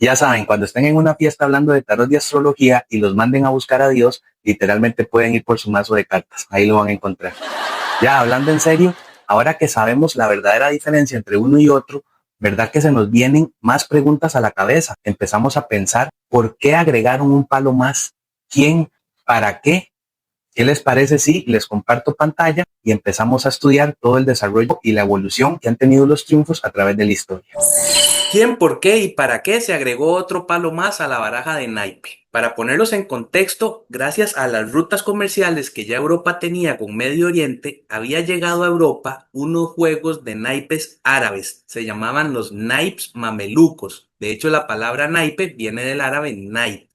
Ya saben, cuando estén en una fiesta hablando de tarot y astrología y los manden a buscar a Dios, literalmente pueden ir por su mazo de cartas. Ahí lo van a encontrar. Ya hablando en serio, ahora que sabemos la verdadera diferencia entre uno y otro, ¿verdad que se nos vienen más preguntas a la cabeza? Empezamos a pensar, ¿por qué agregaron un palo más? ¿Quién? ¿Para qué? ¿Qué les parece si les comparto pantalla y empezamos a estudiar todo el desarrollo y la evolución que han tenido los triunfos a través de la historia? ¿Quién, por qué y para qué se agregó otro palo más a la baraja de naipe? Para ponerlos en contexto, gracias a las rutas comerciales que ya Europa tenía con Medio Oriente, había llegado a Europa unos juegos de naipes árabes. Se llamaban los naipes mamelucos. De hecho, la palabra naipe viene del árabe naip.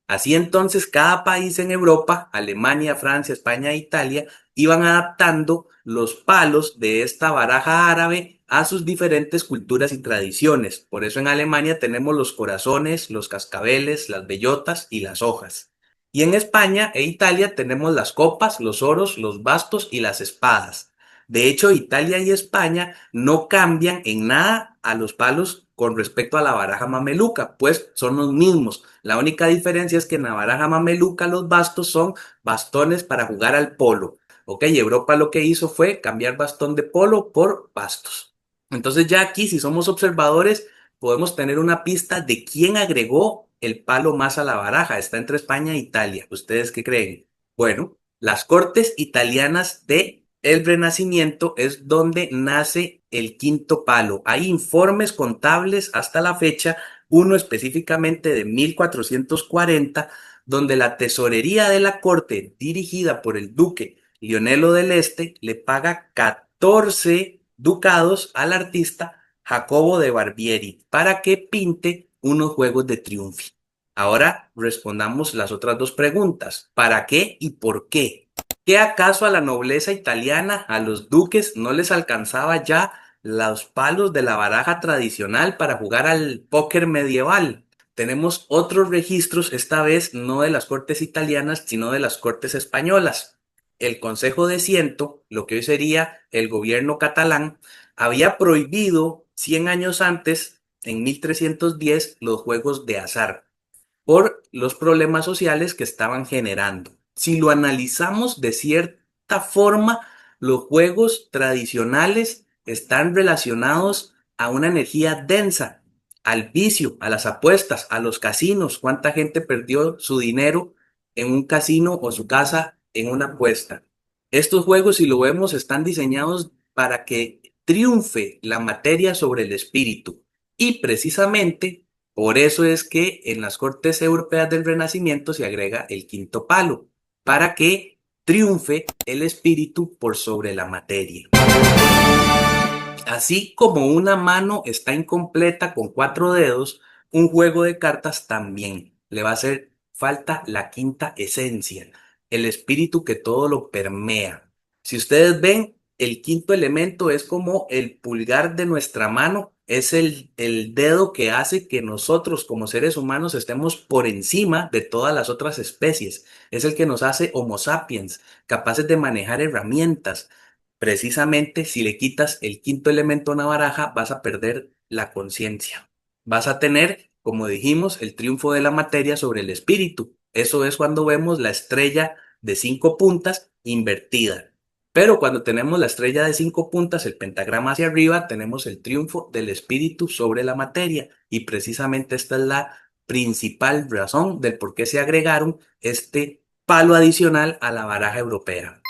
Así entonces, cada país en Europa, Alemania, Francia, España e Italia, iban adaptando los palos de esta baraja árabe a sus diferentes culturas y tradiciones. Por eso en Alemania tenemos los corazones, los cascabeles, las bellotas y las hojas. Y en España e Italia tenemos las copas, los oros, los bastos y las espadas. De hecho, Italia y España no cambian en nada a los palos con respecto a la baraja mameluca, pues son los mismos. La única diferencia es que en la baraja mameluca los bastos son bastones para jugar al polo. Ok, Europa lo que hizo fue cambiar bastón de polo por bastos. Entonces ya aquí, si somos observadores, podemos tener una pista de quién agregó el palo más a la baraja. Está entre España e Italia. ¿Ustedes qué creen? Bueno, las cortes italianas de el Renacimiento es donde nace el quinto palo. Hay informes contables hasta la fecha, uno específicamente de 1440, donde la tesorería de la corte, dirigida por el duque Lionello del Este, le paga 14 ducados al artista Jacobo de Barbieri para que pinte unos juegos de triunfo. Ahora respondamos las otras dos preguntas. ¿Para qué y por qué? ¿Qué acaso a la nobleza italiana, a los duques, no les alcanzaba ya los palos de la baraja tradicional para jugar al póker medieval? Tenemos otros registros, esta vez no de las cortes italianas, sino de las cortes españolas. El Consejo de Ciento, lo que hoy sería el gobierno catalán, había prohibido 100 años antes, en 1310, los juegos de azar por los problemas sociales que estaban generando. Si lo analizamos de cierta forma, los juegos tradicionales están relacionados a una energía densa, al vicio, a las apuestas, a los casinos. ¿Cuánta gente perdió su dinero en un casino o su casa en una apuesta? Estos juegos, si lo vemos, están diseñados para que triunfe la materia sobre el espíritu. Y precisamente por eso es que en las cortes europeas del Renacimiento se agrega el quinto palo, para que triunfe el espíritu por sobre la materia. Así como una mano está incompleta con 4 dedos, un juego de cartas también le va a hacer falta la quinta esencia, el espíritu que todo lo permea. Si ustedes ven, el quinto elemento es como el pulgar de nuestra mano, es el dedo que hace que nosotros como seres humanos estemos por encima de todas las otras especies. Es el que nos hace Homo sapiens, capaces de manejar herramientas. Precisamente, si le quitas el quinto elemento a una baraja, vas a perder la conciencia. Vas a tener, como dijimos, el triunfo de la materia sobre el espíritu. Eso es cuando vemos la estrella de 5 puntas invertida. Pero cuando tenemos la estrella de 5 puntas, el pentagrama hacia arriba, tenemos el triunfo del espíritu sobre la materia. Y precisamente esta es la principal razón del por qué se agregaron este palo adicional a la baraja europea.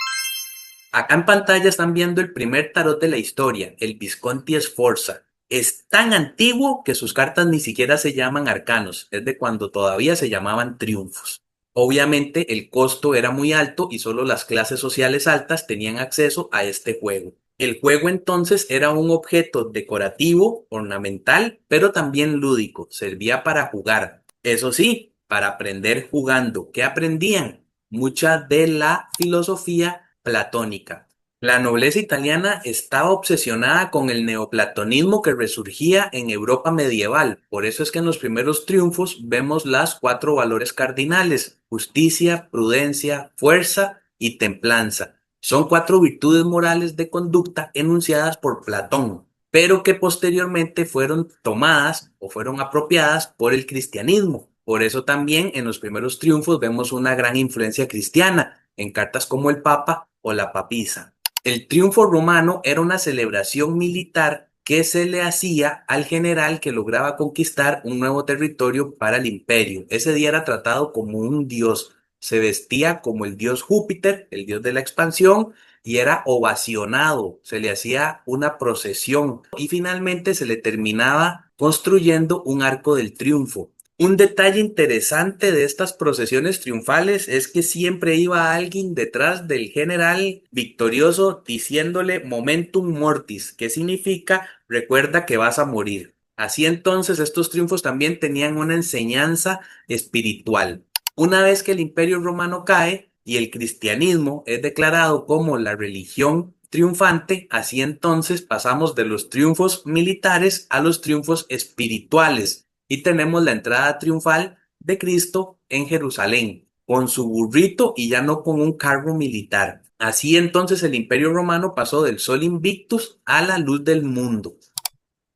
Acá en pantalla están viendo el primer tarot de la historia, el Visconti Sforza. Es tan antiguo que sus cartas ni siquiera se llaman arcanos, es de cuando todavía se llamaban triunfos. Obviamente el costo era muy alto y solo las clases sociales altas tenían acceso a este juego. El juego entonces era un objeto decorativo, ornamental, pero también lúdico, servía para jugar. Eso sí, para aprender jugando. ¿Qué aprendían? Mucha de la filosofía platónica. La nobleza italiana estaba obsesionada con el neoplatonismo que resurgía en Europa medieval. Por eso es que en los primeros triunfos vemos las 4 valores cardinales: justicia, prudencia, fuerza y templanza. Son 4 virtudes morales de conducta enunciadas por Platón. pero que posteriormente fueron tomadas o fueron apropiadas por el cristianismo. Por eso también en los primeros triunfos vemos una gran influencia cristiana en cartas como el Papa o la Papisa. El triunfo romano era una celebración militar que se le hacía al general que lograba conquistar un nuevo territorio para el imperio. Ese día era tratado como un dios. Se vestía como el dios Júpiter, el dios de la expansión, y era ovacionado, se le hacía una procesión y finalmente se le terminaba construyendo un arco del triunfo. Un detalle interesante de estas procesiones triunfales es que siempre iba alguien detrás del general victorioso diciéndole Momentum Mortis, que significa recuerda que vas a morir. Así entonces estos triunfos también tenían una enseñanza espiritual. Una vez que el Imperio Romano cae y el cristianismo es declarado como la religión triunfante, así entonces pasamos de los triunfos militares a los triunfos espirituales y tenemos la entrada triunfal de Cristo en Jerusalén, con su burrito y ya no con un carro militar. Así entonces el Imperio Romano pasó del Sol Invictus a la luz del mundo.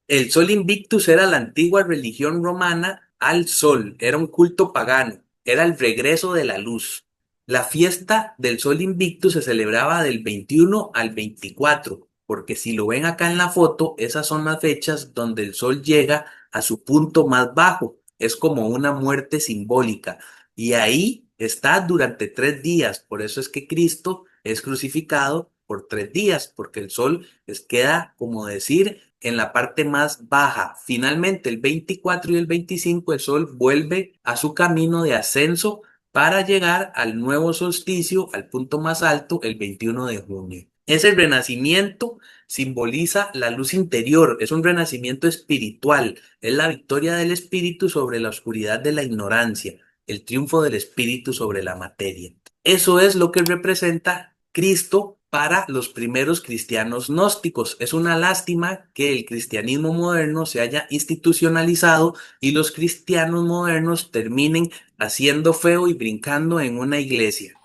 El Sol Invictus era la antigua religión romana al sol, era un culto pagano, era el regreso de la luz. La fiesta del Sol Invictus se celebraba del 21 al 24, porque si lo ven acá en la foto, esas son las fechas donde el sol llega a su punto más bajo. Es como una muerte simbólica. Y ahí está durante 3 días. Por eso es que Cristo es crucificado por 3 días, porque el sol queda, como decir, en la parte más baja. Finalmente, el 24 y el 25, el sol vuelve a su camino de ascenso para llegar al nuevo solsticio, al punto más alto, el 21 de junio. Ese renacimiento simboliza la luz interior, es un renacimiento espiritual, es la victoria del espíritu sobre la oscuridad de la ignorancia, el triunfo del espíritu sobre la materia. Eso es lo que representa Cristo para los primeros cristianos gnósticos. Es una lástima que el cristianismo moderno se haya institucionalizado y los cristianos modernos terminen haciendo feo y brincando en una iglesia.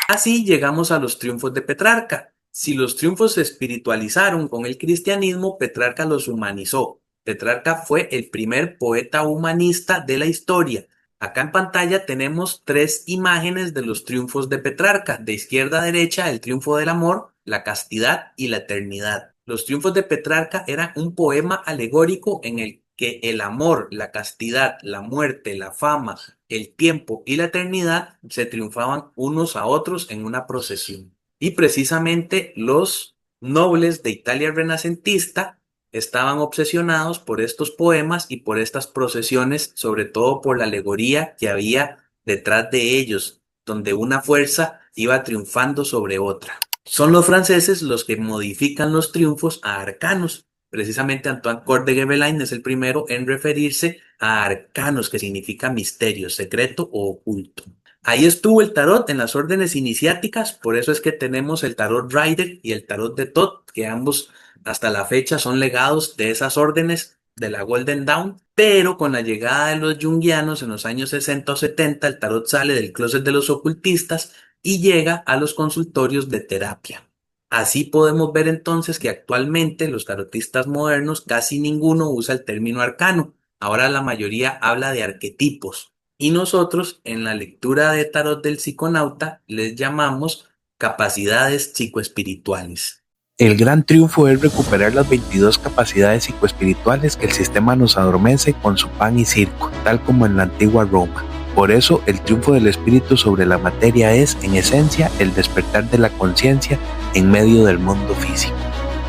Así llegamos a los triunfos de Petrarca. Si los triunfos se espiritualizaron con el cristianismo, Petrarca los humanizó. Petrarca fue el primer poeta humanista de la historia. Acá en pantalla tenemos 3 imágenes de los triunfos de Petrarca. De izquierda a derecha, el triunfo del amor, la castidad y la eternidad. Los triunfos de Petrarca eran un poema alegórico en el que el amor, la castidad, la muerte, la fama, el tiempo y la eternidad se triunfaban unos a otros en una procesión. Y precisamente los nobles de Italia renacentista estaban obsesionados por estos poemas y por estas procesiones, sobre todo por la alegoría que había detrás de ellos, donde una fuerza iba triunfando sobre otra. Son los franceses los que modifican los triunfos a arcanos. Precisamente Antoine Corde de Gebelin es el primero en referirse a arcanos, que significa misterio, secreto o oculto. Ahí estuvo el tarot en las órdenes iniciáticas, por eso es que tenemos el tarot Rider y el tarot de Thoth, que ambos hasta la fecha son legados de esas órdenes de la Golden Dawn, pero con la llegada de los junguianos en los años 60 o 70, el tarot sale del closet de los ocultistas y llega a los consultorios de terapia. Así podemos ver entonces que actualmente los tarotistas modernos casi ninguno usa el término arcano. Ahora la mayoría habla de arquetipos. Y nosotros en la lectura de tarot del psiconauta les llamamos capacidades psicoespirituales. El gran triunfo es recuperar las 22 capacidades psicoespirituales que el sistema nos adormece con su pan y circo, tal como en la antigua Roma. Por eso, el triunfo del espíritu sobre la materia es, en esencia, el despertar de la conciencia en medio del mundo físico.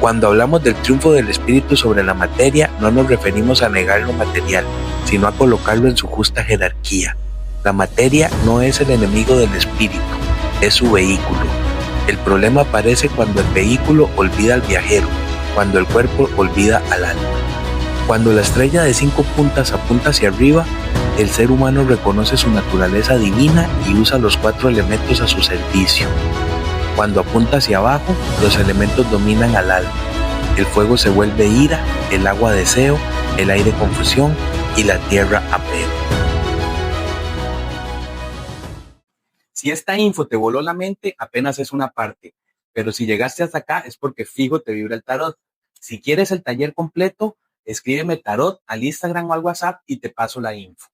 Cuando hablamos del triunfo del espíritu sobre la materia, no nos referimos a negar lo material, sino a colocarlo en su justa jerarquía. La materia no es el enemigo del espíritu, es su vehículo. El problema aparece cuando el vehículo olvida al viajero, cuando el cuerpo olvida al alma. Cuando la estrella de 5 puntas apunta hacia arriba, el ser humano reconoce su naturaleza divina y usa los 4 elementos a su servicio. Cuando apunta hacia abajo, los elementos dominan al alma. El fuego se vuelve ira, el agua deseo, el aire confusión y la tierra apego. Si esta info te voló la mente, apenas es una parte. Pero si llegaste hasta acá es porque fijo te vibra el tarot. Si quieres el taller completo, escríbeme tarot al Instagram o al WhatsApp y te paso la info.